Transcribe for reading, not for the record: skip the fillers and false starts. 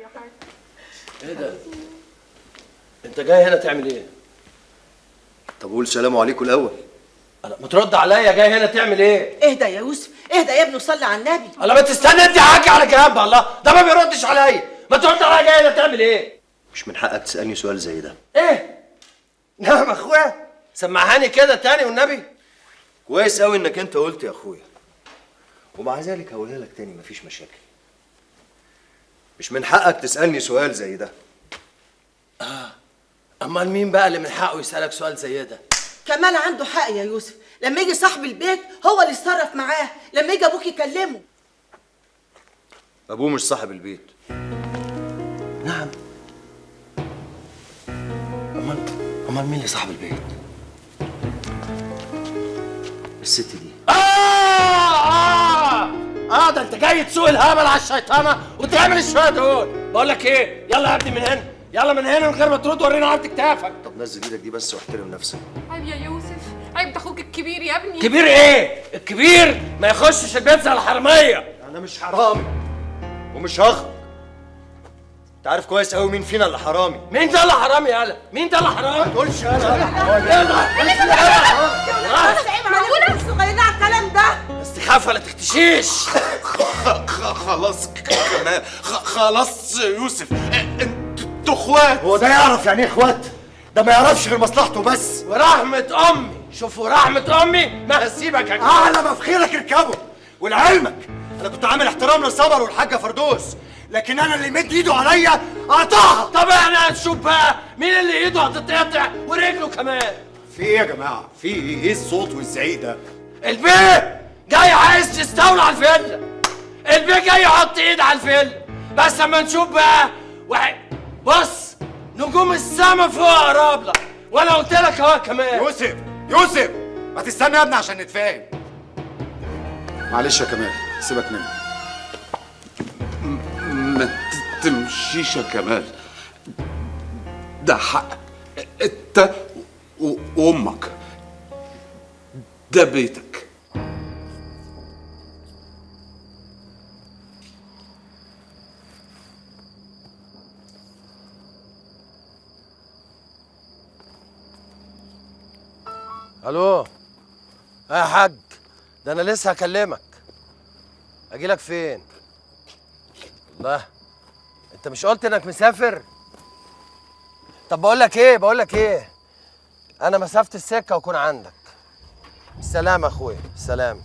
يا حاج. ايه ده؟ انت جاي هنا تعمل ايه؟ طب قول سلام عليكم الاول. ما ترد عليا، جاي هنا تعمل ايه؟ اهدى يا يوسف، اهدى يا ابني وصلي على النبي. الله، ما تستنى انت حاجه على جنب. الله، ده ما بيردش عليا. ما ترد عليا، جاي هنا تعمل ايه؟ مش من حقك تسالني سؤال زي ده. ايه؟ نعم اخويا، سمعهاني كده تاني والنبي. كويس قوي انك انت قلت يا اخويا، ومع ذلك هقولها لك تاني مفيش مشاكل. مش من حقك تسالني سؤال زي ده. امال مين بقى اللي من حقه يسالك سؤال زي ده؟ كمال عنده حق يا يوسف، لما يجي صاحب البيت هو اللي يتصرف معاه، لما يجي ابوك يكلمه. ابوه مش صاحب البيت. نعم. امال مين اللي صاحب البيت؟ الست دي. ده انت جاي تسوق الهبل على الشيطانه وتعمل الشويه دول. بقول لك ايه، يلا يا ابني من هنا، يلا من هنا من غير ما ترد، ورينا عرض كتافك. طب نزل ايدك دي بس واحترم نفسك. عيب يا يوسف، عيب، ده اخوك الكبير يا ابني. كبير ايه؟ الكبير ما يخشش البيت زي الحراميه. انا مش حرامي ومش هخرج. انت عارف كويس قوي مين فينا اللي حرامي. مين ده اللي حرامي يالا؟ مين ده اللي حرامي؟ ما تقولش انا. بس عيب عليك الصغيرين على الكلام ده. استخافه لا تختشيش. خلاص كمان، خلاص يوسف، انتوا اخوات. هو ده يعرف يعني ايه اخوات؟ ده ما يعرفش غير مصلحته بس. ورحمه امي، شوفوا رحمه امي ما هسيبك يا اعلى ما في خيرك اركبه. ولعلمك انا كنت عامل احترام للصبر والحاجه فردوس، لكن انا اللي مد ايده عليا قطعها. طب احنا هنشوف بقى مين اللي ايده هتتقطع ورجله كمان. في ايه يا جماعه؟ في ايه الصوت والزعيق ده؟ البيه جاي عايز يستولى على الفيلا. البيه جاي يحط ايد على الفيلا، بس اما نشوف بقى. بص، نجوم السما فوق قراب لك، وانا قلت لك اهو كمان. يوسف ما تستنى يا ابني عشان نتفاهم. معلش يا كمال، سيبك مني. ما تمشيش يا كمال، ده حقك انت وامك، ده بيتك. الو يا حاج، ده انا لسه هكلمك. اجيلك فين؟ الله، انت مش قلت انك مسافر؟ طب بقول لك ايه، انا مسافه السكه واكون عندك. سلام اخويا، سلام.